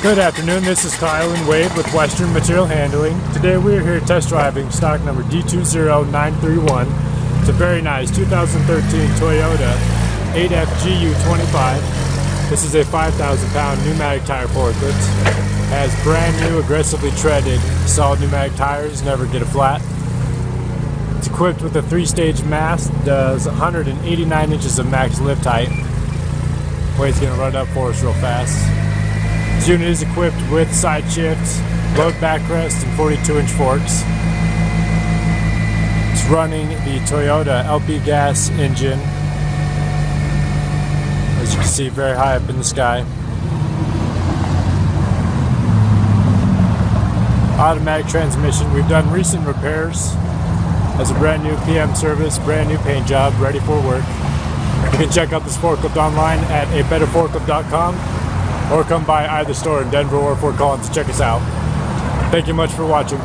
Good afternoon, this is Kyle and Wade with Western Material Handling. Today we are here test driving stock number D20931. It's a very nice 2013 Toyota 8FGU25. This is a 5,000 pound pneumatic tire forklift. Has brand new aggressively treaded solid pneumatic tires, never get a flat. It's equipped with a 3-stage mast, does 189 inches of max lift height. Wade's going to run it up for us real fast. This unit is equipped with side shifts, load backrest, and 42-inch forks. It's running the Toyota LP gas engine. As you can see, very high up in the sky. Automatic transmission. We've done recent repairs. Has a brand new PM service, brand new paint job, ready for work. You can check out this forklift online at abetterforklift.com or come by either store in Denver or Fort Collins to check us out. Thank you much for watching.